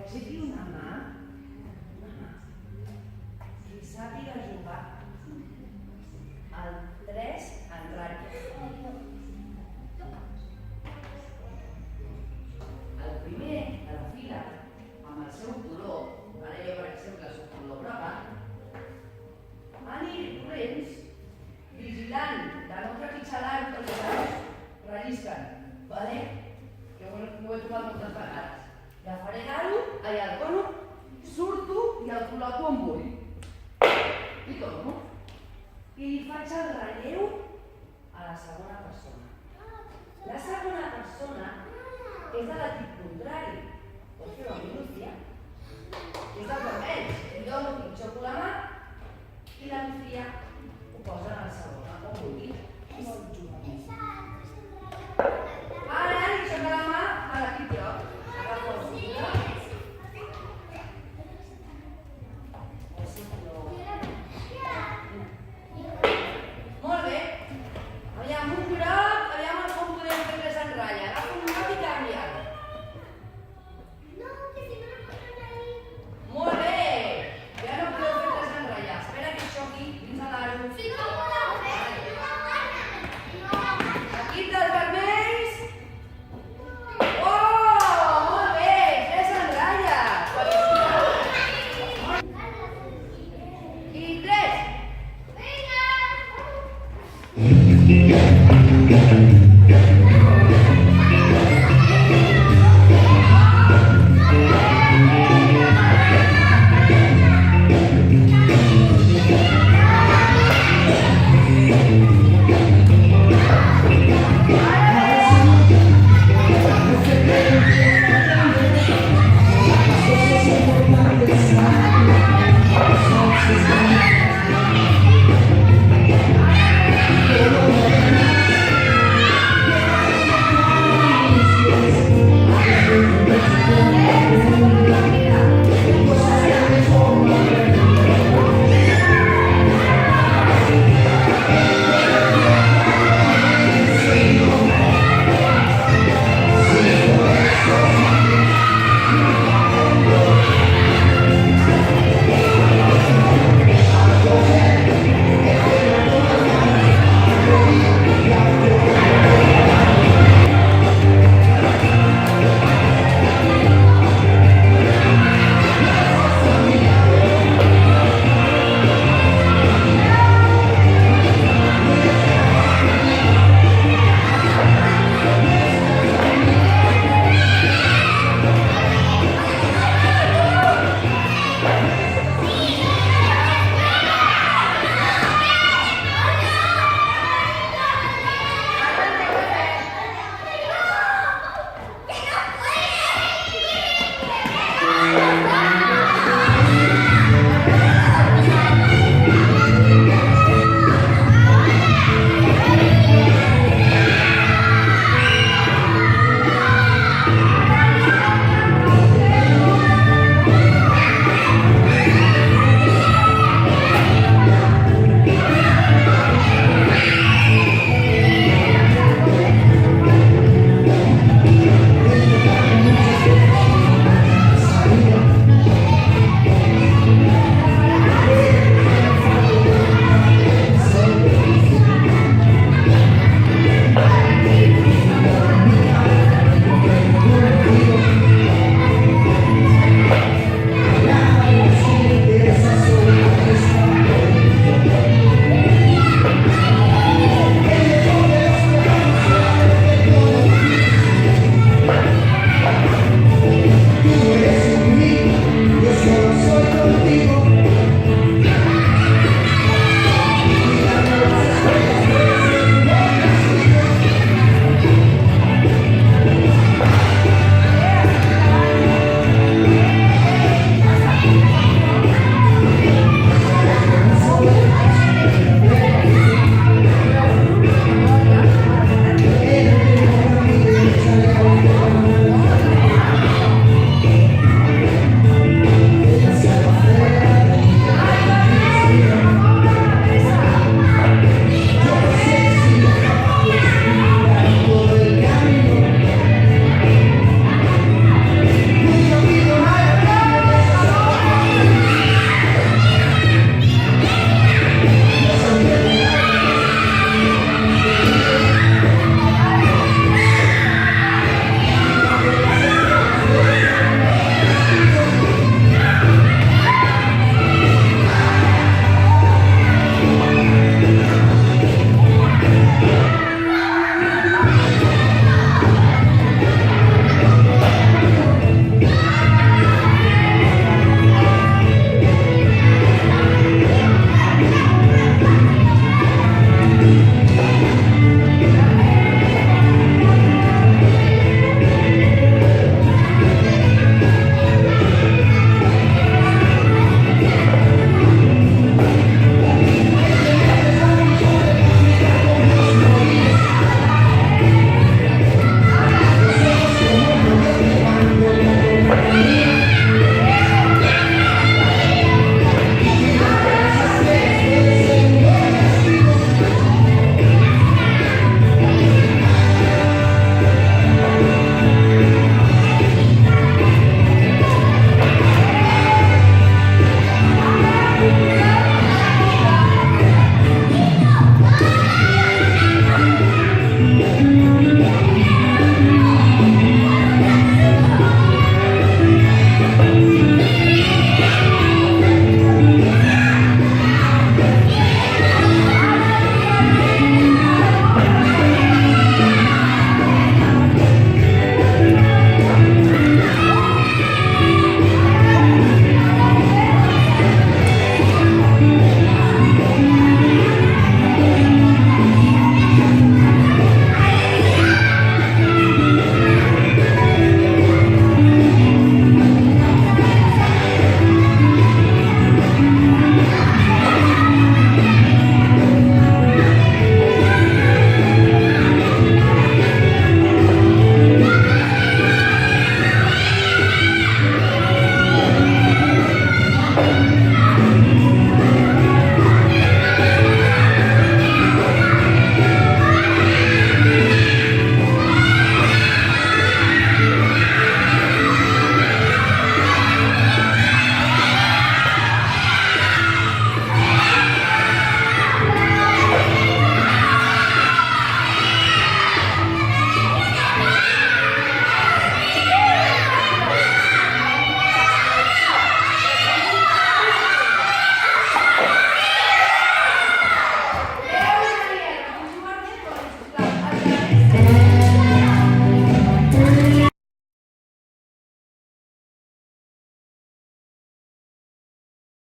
aixequi una mà, i sàpiga jugar al 3 en ratlla. El primer de la fila, amb el seu color, ara jo per exemple soc color groga, aniré corrents, vigilant de no trepitjar-ho perquè els peus rellisquen, vale? Jo m'ho he trobat moltes vegades. Agafaré el cono, surto i el col·loco on vull. I torno. I faig el relleu a la segona persona. La segona persona és de l'equip contrari. Pots fer una Lucía? És dels vermells. Jo no pitjoco la mà i la Lucía ho posa a la segona, on vulgui. Ara li xoca la mà a l'equip groc. Agafa el cinturó. Molt bé. Aviam, un groc, aviam com podem fer tres en ratlla. Agafa un groc i canvia. Molt bé. Ja no podeu fer tres en ratlla. Espera que xoqui dins de l'aro. Equip dels vermells. Oh, molt bé. Tres en ratlla. I tres. Vinga!